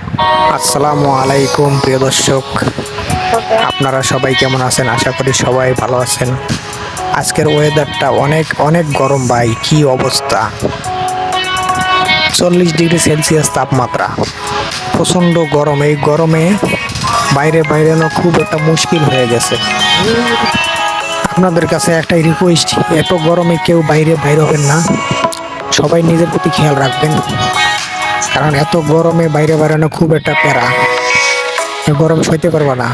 আসসালামু আলাইকুম প্রিয় দর্শক, আপনারা সবাই কেমন আছেন? আশা করি সবাই ভালো আছেন। আজকের ওয়েদারটা অনেক অনেক গরম ভাই, কি অবস্থা! 40 ডিগ্রি সেলসিয়াস তাপমাত্রা, প্রচণ্ড গরম। এই গরমে বাইরে বাইরানো খুব একটা মুশকিল হয়ে গেছে। আপনাদের কাছে একটাই রিকোয়েস্ট, এত গরমে কেউ বাইরে বাইর হবেন না, সবাই নিজের প্রতি খেয়াল রাখবেন। কারণ এত গরমে বাইরে বেড়ানো খুব একটা প্যারা, গরম সইতে পারবো না।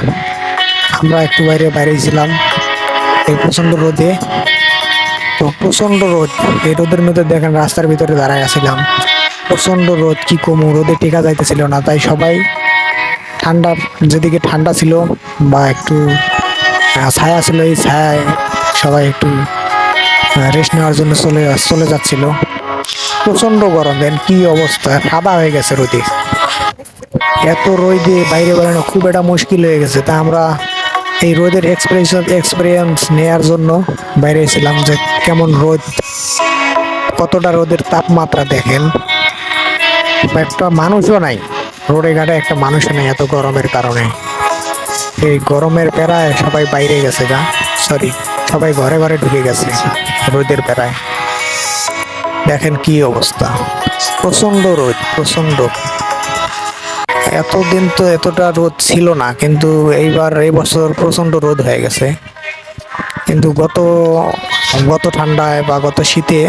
আমরা একটু বাইরে বাইরেছিলাম এই প্রচন্ড রোদে, তো প্রচন্ড রোদ। এই রোদের মধ্যে দেখেন রাস্তার ভিতরে দাঁড়ায় আছিলাম, প্রচন্ড রোদ, কি কমু, রোদে টেকা যাইতেছিল না। তাই সবাই ঠান্ডা, যেদিকে ঠান্ডা ছিল বা একটু ছায়া ছিল, এই ছায়ায় সবাই একটু রেস্ট নেওয়ার জন্য চলে যাচ্ছিল। প্রচন্ড গরম, দেন কি অবস্থা, সাদা হয়ে গেছে রোদে। এত রোদে বাইরে বেরোনো খুব একটা মুশকিল হয়ে গেছে। তা আমরা এই রোদের এক্সপিরিয়েন্স নেয়ার জন্য বাইরে ছিলাম, যে কেমন রোদ, কতটা রোদের তাপমাত্রা দেখেন। একটা মানুষও নাই রোডে ঘাটে, একটা মানুষও নেই এত গরমের কারণে। এই গরমের প্যারায় সবাই বাইরে গেছে, সবাই ঘরে ঘরে ঢুকে গেছে রোদের প্যারায়। দেখেন কি অবস্থা, প্রচন্ড রোদ, প্রচন্ড। এতদিন তো এতটা রোদ ছিল না, কিন্তু এই বছর প্রচন্ড রোদ হয়ে গেছে। কিন্তু গত গত ঠান্ডায় বা গত শীতে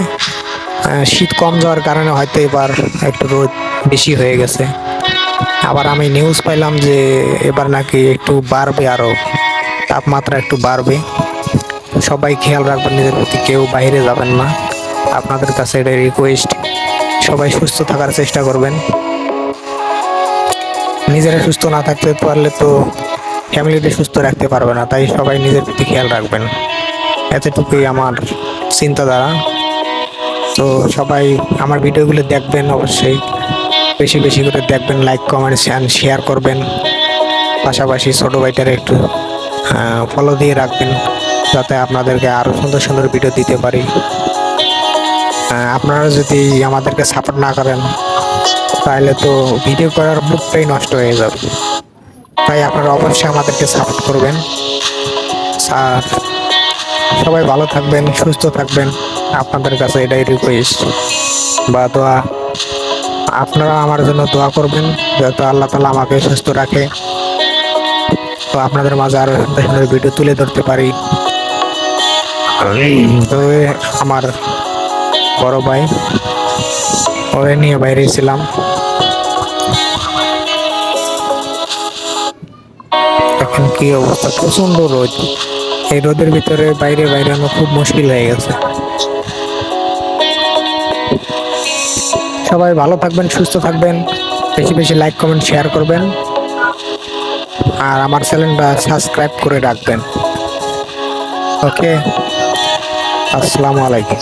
শীত কম যাওয়ার কারণে হয়তো এবার একটু রোদ বেশি হয়ে গেছে। আবার আমি নিউজ পাইলাম যে এবার নাকি একটু বাড়বে, আরো তাপমাত্রা একটু বাড়বে। সবাই খেয়াল রাখবেন নিজের প্রতি, কেউ বাইরে যাবেন না। আপনাদের কাছে এটা রিকোয়েস্ট, সবাই সুস্থ থাকার চেষ্টা করবেন। নিজেরা সুস্থ না থাকতে পারলে তো ফ্যামিলিতে সুস্থ রাখতে পারবে না। তাই সবাই নিজের প্রতি খেয়াল রাখবেন, এতটুকুই আমার চিন্তাধারা। তো সবাই আমার ভিডিওগুলো দেখবেন, অবশ্যই বেশি বেশি করে দেখবেন, লাইক কমেন্ট শেয়ার করবেন। পাশাপাশি ছোট ভাইটারে একটু ফলো দিয়ে রাখবেন, যাতে আপনাদেরকে আরও সুন্দর সুন্দর ভিডিও দিতে পারি। আপনারা যদি আমাদেরকে সাপোর্ট না করেন তাহলে তো ভিডিও করার মুডটাই নষ্ট হয়ে যাবে। তাই আপনারা অবশ্যই আমাদেরকে সাপোর্ট করবেন। আর সবাই ভালো থাকবেন, সুস্থ থাকবেন, আপনাদের কাছে এটাই রিকোয়েস্ট বা দোয়া। আপনারা আমার জন্য দোয়া করবেন যাতে আল্লাহ তাআলা আমাকে সুস্থ রাখে, তো আপনাদের মাঝে আরো সুন্দর সুন্দর ভিডিও তুলে ধরতে পারি। তো আমার বড় ভাই, ওরে নিয়ে বাইরে ছিলাম। এখন কি অবস্থা, প্রচন্ড রোদ। এই রোদের ভিতরে বাইরে বাইরানো খুব মুশকিল হয়ে গেছে। সবাই ভালো থাকবেন, সুস্থ থাকবেন, বেশি বেশি লাইক কমেন্ট শেয়ার করবেন, আর আমার চ্যানেলটা সাবস্ক্রাইব করে রাখবেন। ওকে, আসসালামু আলাইকুম।